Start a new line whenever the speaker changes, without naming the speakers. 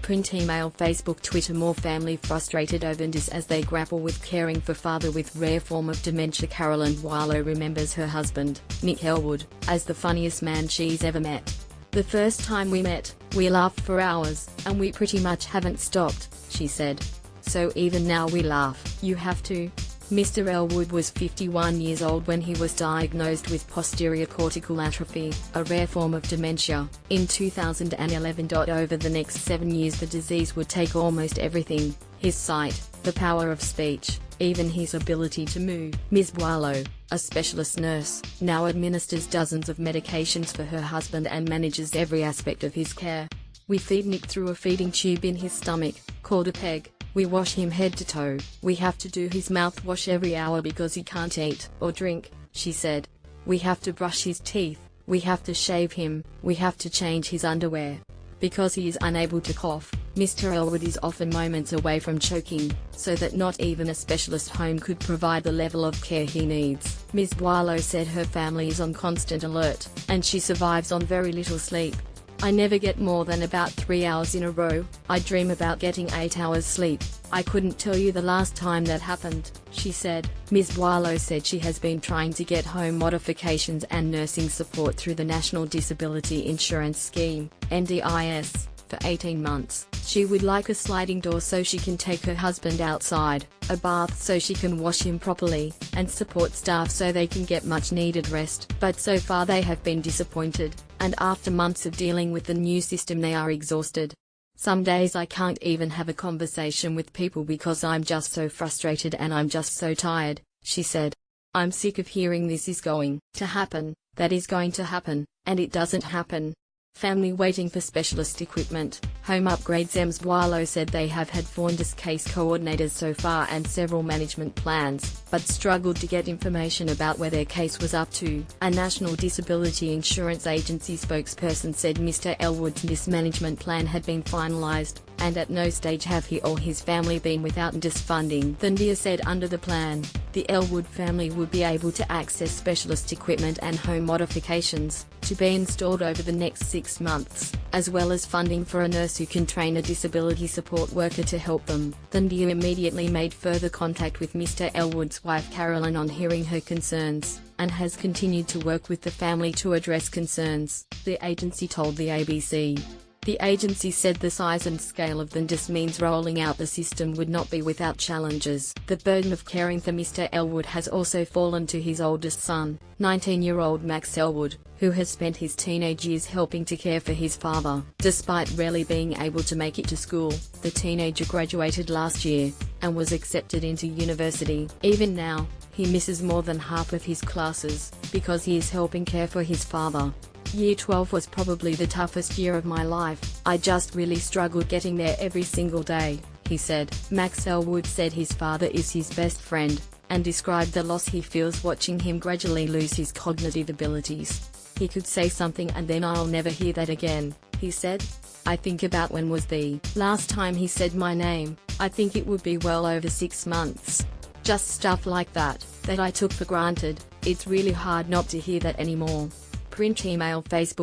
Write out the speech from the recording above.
Print, email, Facebook, Twitter. More family frustrated over NDIS as they grapple with caring for father with rare form of dementia. Carolyn Weiler remembers her husband, Nick Elwood, as the funniest man she's ever met. "The first time we met, we laughed for hours, and we pretty much haven't stopped," she said. "So even now we laugh. You have to." Mr. Elwood was 51 years old when he was diagnosed with posterior cortical atrophy, a rare form of dementia, in 2011. Over the next 7 years the disease would take almost everything: his sight, the power of speech, even his ability to move. Ms. Boileau, a specialist nurse, now administers dozens of medications for her husband and manages every aspect of his care. "We feed Nick through a feeding tube in his stomach, called a peg. We wash him head to toe. We have to do his mouthwash every hour because he can't eat or drink," she said. "We have to brush his teeth, we have to shave him, we have to change his underwear. Because he is unable to cough, Mr. Elwood is often moments away from choking, so that not even a specialist home could provide the level of care he needs." Ms. Boileau said her family is on constant alert, and she survives on very little sleep. "I never get more than about 3 hours in a row. I dream about getting 8 hours sleep. I couldn't tell you the last time that happened," she said. Ms. Boileau said she has been trying to get home modifications and nursing support through the National Disability Insurance Scheme, NDIS, for 18 months. She would like a sliding door so she can take her husband outside, a bath so she can wash him properly, and support staff so they can get much needed rest. But so far they have been disappointed, and after months of dealing with the new system they are exhausted. "Some days I can't even have a conversation with people because I'm just so frustrated and I'm just so tired," she said. "I'm sick of hearing this is going to happen, that is going to happen, and it doesn't happen. Family waiting for specialist equipment, home upgrades." Ms. Boileau said they have had 4 NDIS case coordinators so far and several management plans, but struggled to get information about where their case was up to. A National Disability Insurance Agency spokesperson said Mr. Elwood's NDIS management plan had been finalized, and at no stage have he or his family been without NDIS funding. The NDIS said under the plan, the Elwood family would be able to access specialist equipment and home modifications, to be installed over the next 6 months, as well as funding for a nurse who can train a disability support worker to help them. The NDIS immediately made further contact with Mr. Elwood's wife Carolyn on hearing her concerns, and has continued to work with the family to address concerns, the agency told the ABC. The agency said the size and scale of the NDIS means rolling out the system would not be without challenges. The burden of caring for Mr. Elwood has also fallen to his oldest son, 19-year-old Max Elwood, who has spent his teenage years helping to care for his father. Despite rarely being able to make it to school, the teenager graduated last year, and was accepted into university. Even now, he misses more than half of his classes, because he is helping care for his father. "Year 12 was probably the toughest year of my life. I just really struggled getting there every single day," he said. Max Elwood said his father is his best friend, and described the loss he feels watching him gradually lose his cognitive abilities. "He could say something and then I'll never hear that again," he said. "I think about when was the last time he said my name. I think it would be well over 6 months. Just stuff like that I took for granted. It's really hard not to hear that anymore." Print, email, Facebook.